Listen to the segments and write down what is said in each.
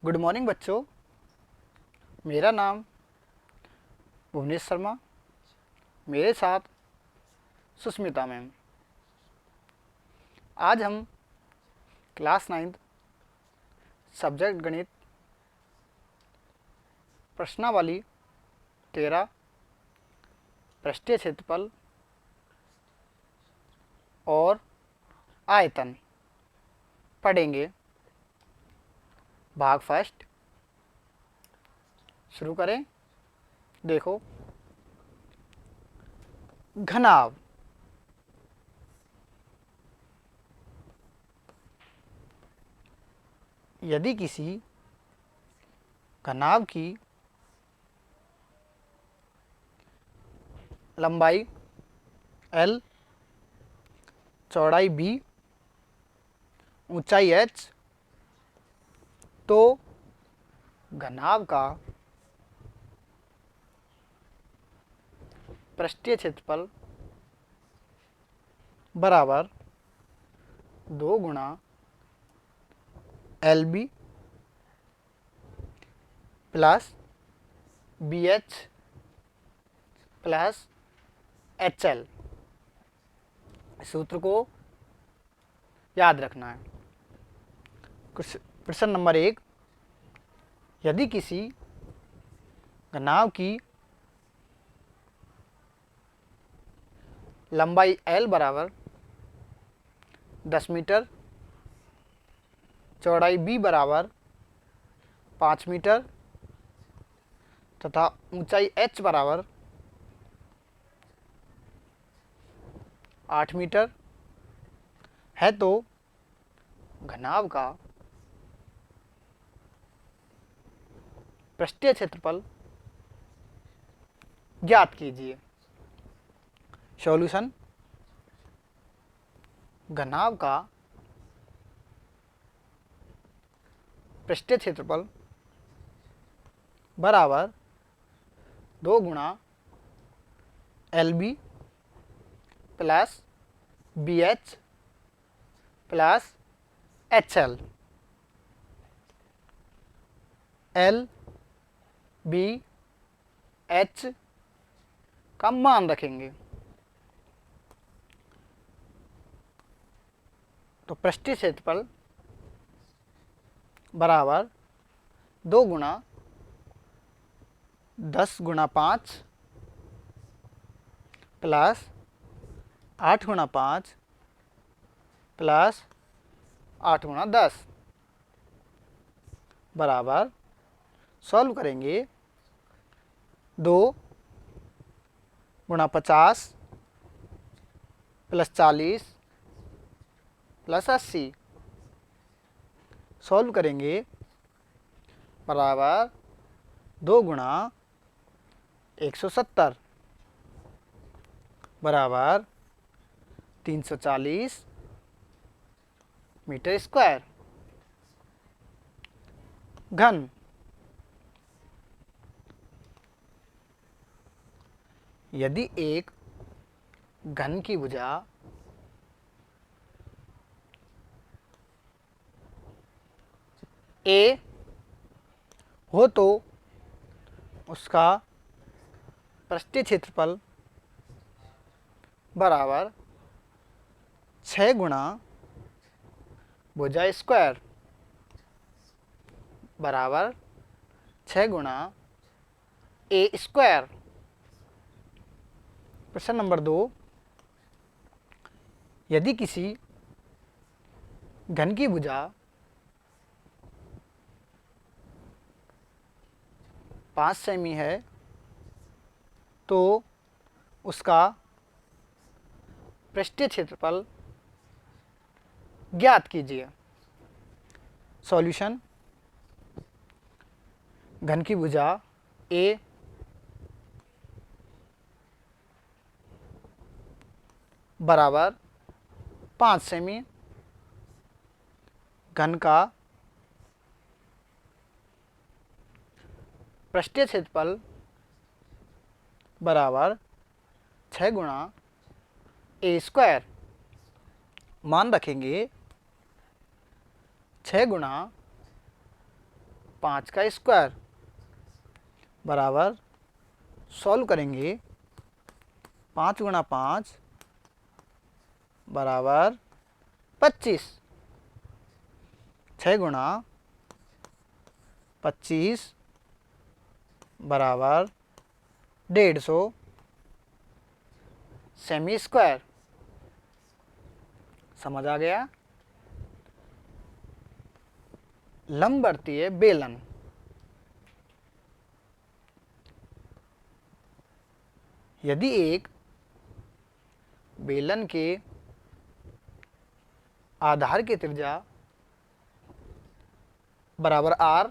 Good morning बच्चों। मेरा नाम भुवनेश शर्मा, मेरे साथ सुष्मिता मैम। आज हम क्लास 9 सब्जेक्ट गणित प्रश्नावली 13 पृष्ठीय क्षेत्रफल और आयतन पढ़ेंगे। भाग फर्स्ट शुरू करें। देखो, घनाभ। यदि किसी घनाभ की लंबाई L, चौड़ाई B, ऊंचाई H, तो घनाभ का पृष्ठीय क्षेत्रफल बराबर 2 गुणा LB plus BH plus HL। सूत्र को याद रखना है। प्रश्न नंबर 1, यदि किसी घनाभ की लंबाई L बराबर 10 मीटर, चौड़ाई B बराबर 5 मीटर तथा ऊंचाई H बराबर 8 मीटर है, तो घनाभ का पृष्ठीय क्षेत्रफल ज्ञात कीजिए। सॉल्यूशन: घनाभ का पृष्ठीय क्षेत्रफल बराबर 2 गुणा LB plus BH plus HL। L, B, H का मान रखेंगे तो पृष्ठीय क्षेत्रफल बराबर 2 गुणा 10 गुणा 5 प्लस 8 गुणा 5 प्लस 8 गुणा 10 बराबर, सॉल्व करेंगे, 2 गुणा 50 प्लस 40 प्लस 80 सॉल्व करेंगे, बराबर 2 गुणा 170 बराबर 340 मीटर स्क्वायर। घन। यदि एक घन की भुजा A हो तो उसका पृष्ठीय क्षेत्रफल बराबर 6 गुणा भुजा स्क्वायर बराबर 6 गुणा A स्क्वायर। प्रश्न नंबर 2, यदि किसी घन की भुजा 5 सेमी है, तो उसका पृष्ठीय क्षेत्रफल ज्ञात कीजिए। सॉल्यूशन: घन की भुजा A बराबर 5 सेमी, घन का पृष्ठीय क्षेत्रफल बराबर 6 गुणा A स्क्वायर। मान रखेंगे, 6 गुणा 5 का स्क्वायर बराबर, सॉल्व करेंगे 5 गुणा 5 बराबर 25, 6 गुणा 25 बराबर 150 सेमी स्क्वायर। समझ आ गया। लंबवर्तीय बेलन, यदि एक बेलन के आधार की त्रिज्या बराबर r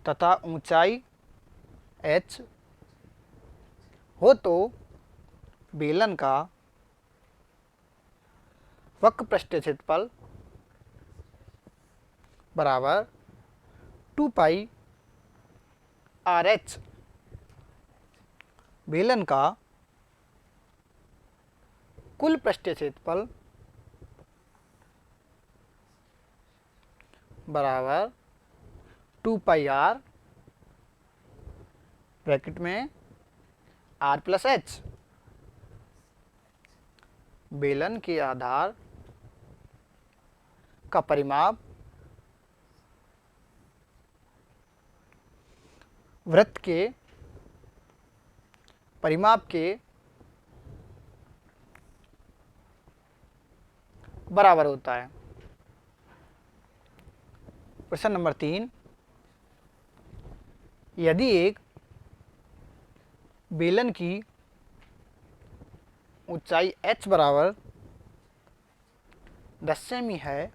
तथा ऊंचाई h हो तो बेलन का वक्र पृष्ठीय क्षेत्रफल बराबर 2 पाई RH। बेलन का कुल पृष्ठीय क्षेत्रफल बराबर 2 पाई R ब्रैकेट में R प्लस H। बेलन के आधार का परिमाप वृत्त के परिमाप के बराबर होता है। प्रश्न नंबर 3, यदि एक बेलन की ऊंचाई h बराबर 10 सेमी है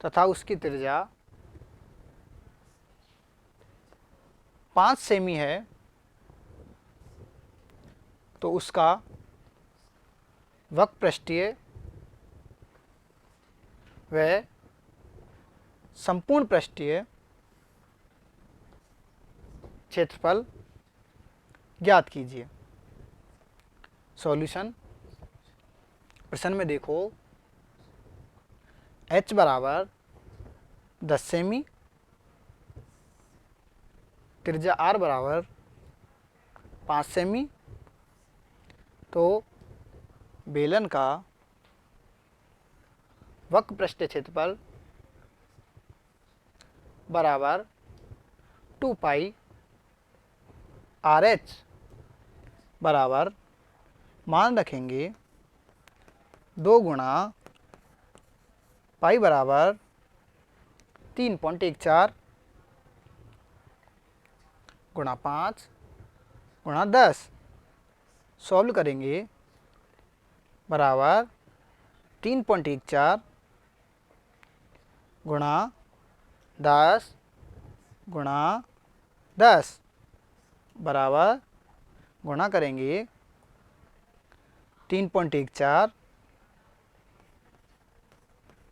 तथा उसकी त्रिज्या 5 सेमी है तो उसका वक्र पृष्ठीय व संपूर्ण पृष्ठीय क्षेत्रफल ज्ञात कीजिए। सॉल्यूशन, प्रश्न में देखो h बराबर 10 सेमी, त्रिज्या r बराबर 5 सेमी, तो बेलन का वक्र पृष्ठीय क्षेत्रफल बराबर 2 पाई RH बराबर, मान रखेंगे 2 गुणा पाई बराबर 3.14 गुणा 5 गुणा 10, सॉल्व करेंगे बराबर 3.14 गुणा 10 गुणा 10 बराबर, गुणा करेंगे 3.14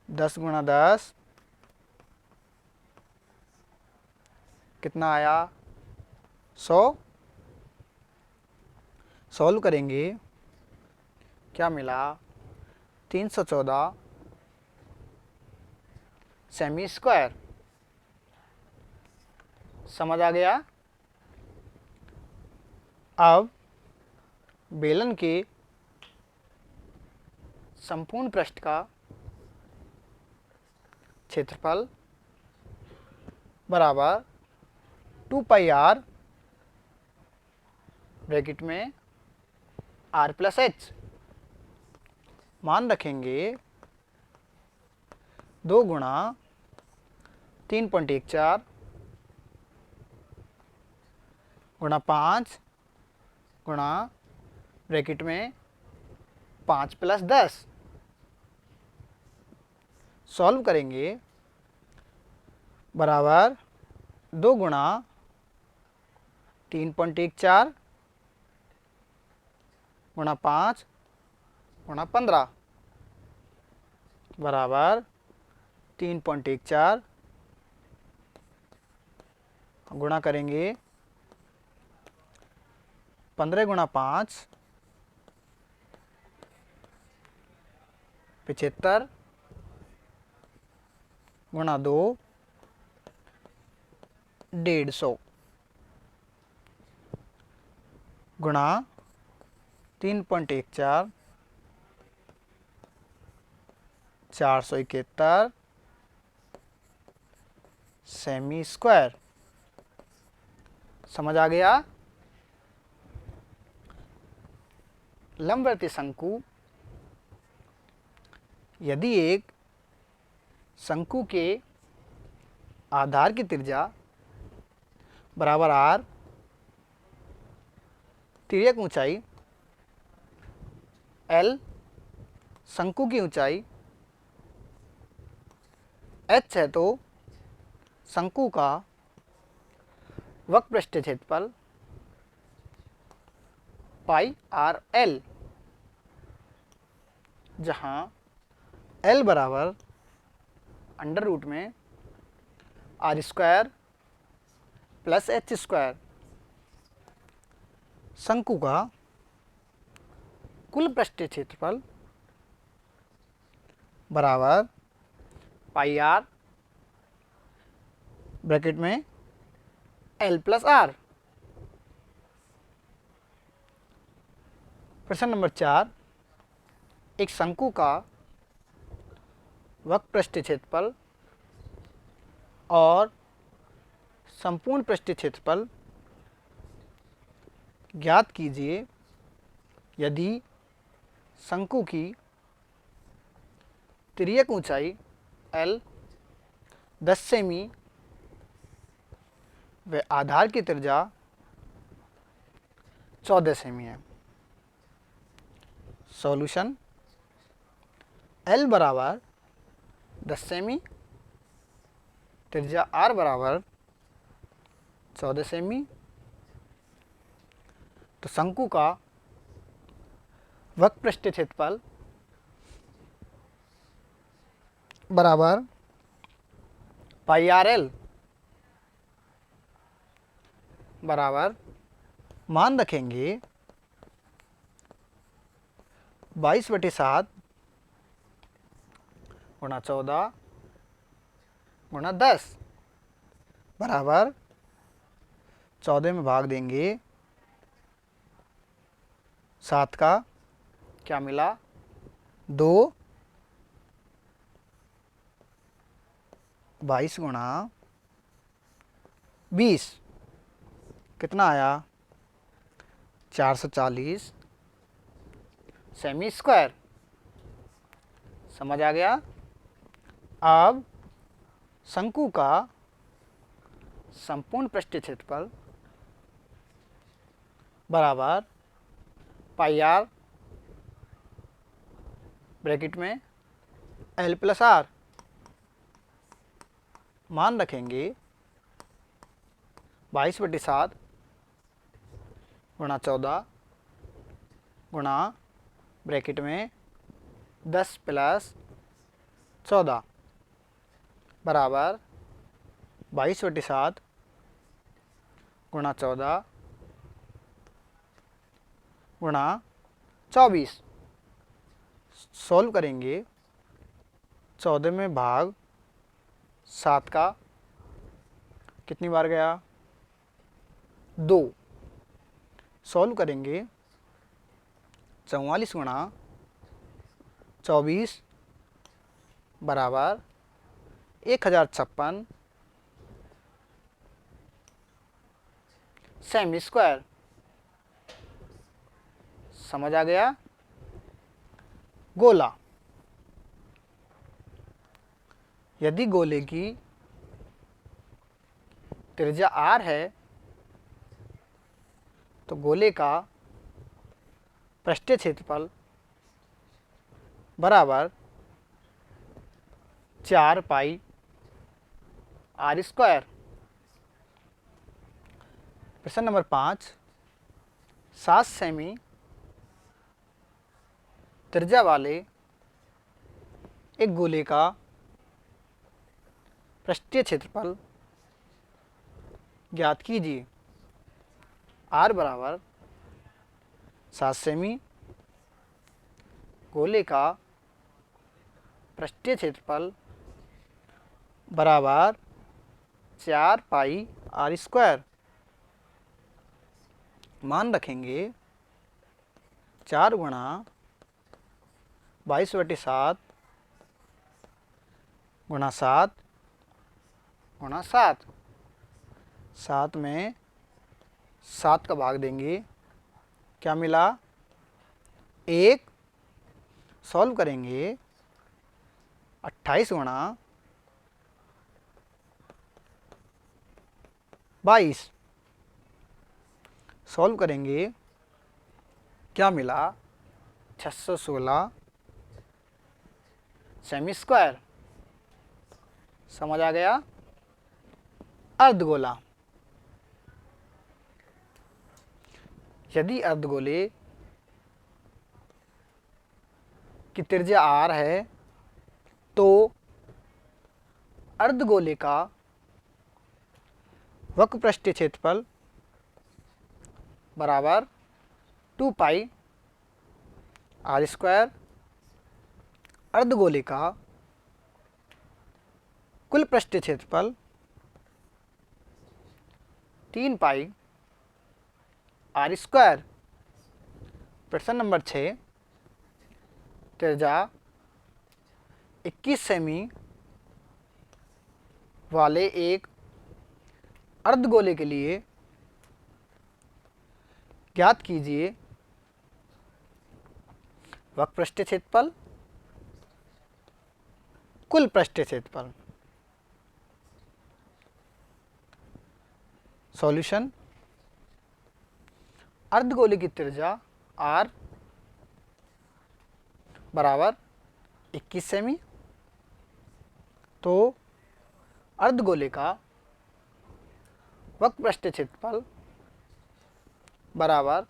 10 गुणा 10 कितना आया 100, सॉल्व करेंगे क्या मिला 314 सेमी स्क्वायर। समझ आ गया। अब बेलन के संपूर्ण पृष्ठ का क्षेत्रफल बराबर 2 पाई R ब्रैकेट में R प्लस H, मान रखेंगे 2 गुणा 3.14 गुणा 5 गुणा ब्रैकेट में 5 प्लस 10, सॉल्व करेंगे बराबर 2 गुणा 3.14 गुणा 5 गुणा 15 बराबर 3.14 गुणा करेंगे 15 गुणा 5 75 गुणा 2 150 गुणा 3.14 471 सेमी स्क्वायर। समझ आ गया? लंबवर्ती शंकु, यदि एक शंकु के आधार की त्रिज्या बराबर r, तिर्यक ऊंचाई l, शंकु की ऊंचाई h है, तो शंकु का वक्रपृष्ठीय क्षेत्रफल पाई आर एल, जहां L बराबर अंडर रूट में R square plus H square, शंकु का कुल पृष्ठीय क्षेत्रफल बराबर पाई आर ब्रैकेट में L प्लस आर। प्रश्न नंबर 4, एक शंकु का वक्रपृष्ठीय क्षेत्रफल और संपूर्ण पृष्ठीय क्षेत्रफल ज्ञात कीजिए यदि शंकु की तिर्यक ऊंचाई L 10 सेमी व आधार की त्रिज्या 14 सेमी है। सॉल्यूशन, L बराबर 10 सेमी, त्रिज्या R बराबर 14 सेमी, तो शंकु का वक्रपृष्ठीय क्षेत्रफल बराबर पाई आर एल बराबर, मान रखेंगे 22/7 गुणा 14 गुणा 10 बराबर 14 में भाग देंगे 7 का क्या मिला 2, 22 गुणा 20 कितना आया 440 सेमी स्क्वायर। समझ आ गया? अब शंकु का संपूर्ण पृष्ठीय क्षेत्रफल बराबर पाई आर ब्रैकेट में L प्लस आर, मान रखेंगे 22/7 गुणा 14 गुणा ब्रैकेट में 10 प्लस 14 बराबर 22/7 गुणा 14 गुणा 24। सॉल्व करेंगे 14 में भाग 7 का कितनी बार गया 2, सॉल्व करेंगे 44 गुणा 24 बराबर 1056 सेमी स्क्वायर। समझ आ गया? गोला, यदि गोले की त्रिज्या r है तो गोले का पृष्ठीय क्षेत्रफल बराबर 4 पाई आर स्क्वायर। प्रश्न नंबर 5, 7 सेमी त्रिज्या वाले एक गोले का पृष्ठीय क्षेत्रफल ज्ञात कीजिए। R बराबर 7 सेमी, गोले का पृष्ठीय क्षेत्रफल बराबर 4 पाई आर स्क्वायर। मान रखेंगे 4 गुणा 22/7 गुणा 7 गुणा 7। 7 में 7 का भाग देंगे, क्या मिला 1। सॉल्व करेंगे 28 गुणा 22। सॉल्व करेंगे, क्या मिला 616 सेमी स्क्वायर। समझ आ गया। अर्धगोला। यदि अर्धगोले की त्रिज्या r है तो अर्धगोले का वक्र पृष्ठीय क्षेत्रफल बराबर 2 पाई आर स्क्वायर। अर्धगोले का कुल पृष्ठीय क्षेत्रफल 3 पाई आर स्क्वायर। प्रश्न नंबर 6, त्रिज्या 21 सेमी वाले एक अर्धगोले के लिए ज्ञात कीजिए वक्र पृष्ठीय क्षेत्रफल, कुल पृष्ठीय क्षेत्रफल। सॉल्यूशन। अर्धगोले की त्रिज्या r बराबर 21 सेमी, तो अर्धगोले का वक्र पृष्ठीय क्षेत्रफल बराबर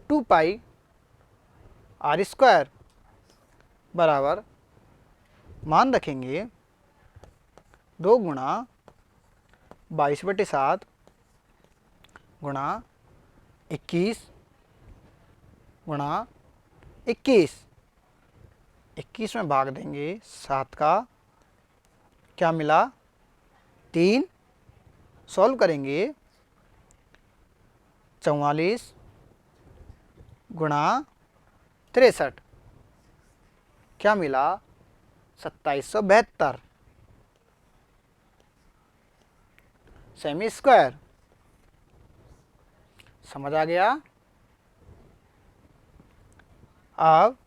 2 पाई आर स्क्वायर बराबर, मान रखेंगे 2 गुणा 22/7 गुणा 21 गुणा 21। 21 में भाग देंगे 7 का, क्या मिला 3। सॉल्व करेंगे 44 गुणा 63, क्या मिला 2772 सेमी स्क्वायर। समझ आ गया। अब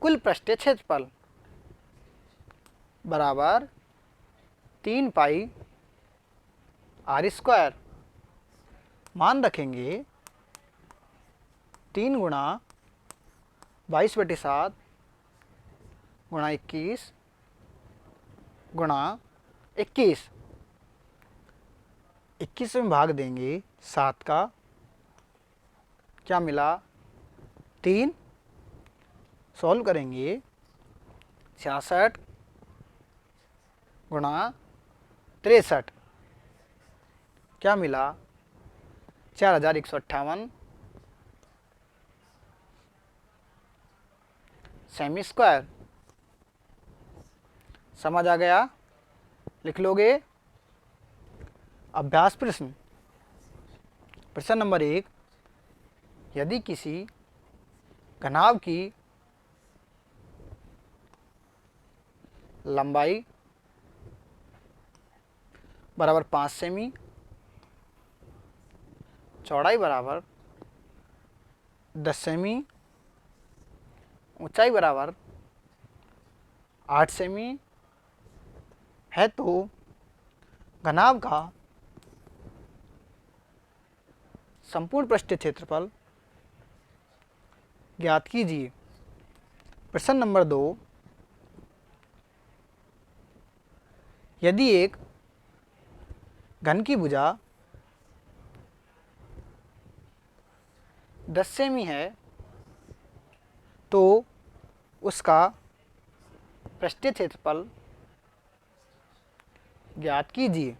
कुल पृष्ठीय क्षेत्रफल बराबर 3 पाई आर स्क्वायर। मान रखेंगे 3 गुणा 22/7 गुणा 21 गुणा 21। 21 में भाग देंगे 7 का, क्या मिला 3। सॉल्व करेंगे 66 गुणा 63, क्या मिला 4158 सेमी स्क्वायर। समझ आ गया। लिख लोगे। अभ्यास प्रश्न। प्रश्न नंबर 1, यदि किसी घनाभ की लंबाई बराबर 5 सेमी, चौड़ाई बराबर 10 सेमी, ऊंचाई बराबर 8 सेमी है, तो घनाभ का संपूर्ण पृष्ठीय क्षेत्रफल ज्ञात कीजिए। प्रश्न नंबर 2, यदि एक घन की भुजा 10 सेमी है तो उसका पृष्ठीय क्षेत्रफल ज्ञात कीजिए।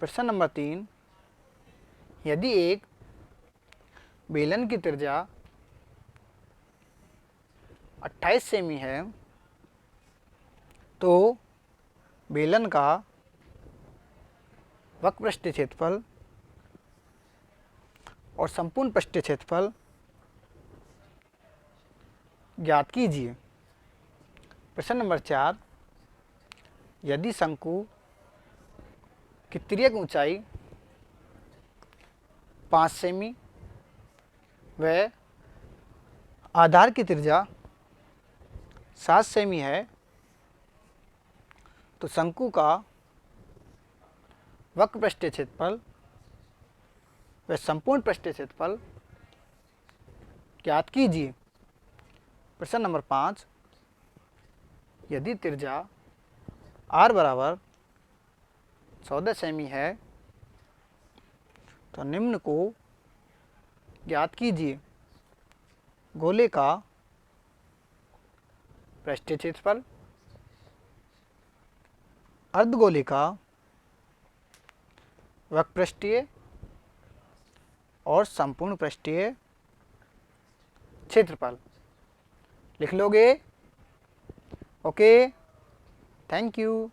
प्रश्न नंबर 3, यदि एक बेलन की त्रिज्या 28 सेमी है तो बेलन का वक्र पृष्ठीय क्षेत्रफल और संपूर्ण पृष्ठीय क्षेत्रफल ज्ञात कीजिए। प्रश्न नंबर 4, यदि शंकु की तिर्यक ऊंचाई 5 सेमी व आधार की त्रिज्या 7 सेमी है तो शंकु का वक्र पृष्ठीय क्षेत्रफल व संपूर्ण पृष्ठीय क्षेत्रफल ज्ञात कीजिए। प्रश्न नंबर 5, यदि त्रिज्या r बराबर 14 सेमी है तो निम्न को ज्ञात कीजिए। गोले का पृष्ठीय क्षेत्रफल, अर्धगोले का वक्र पृष्ठीय और संपूर्ण पृष्ठीय क्षेत्रफल। लिख लोगे? Okay, thank you.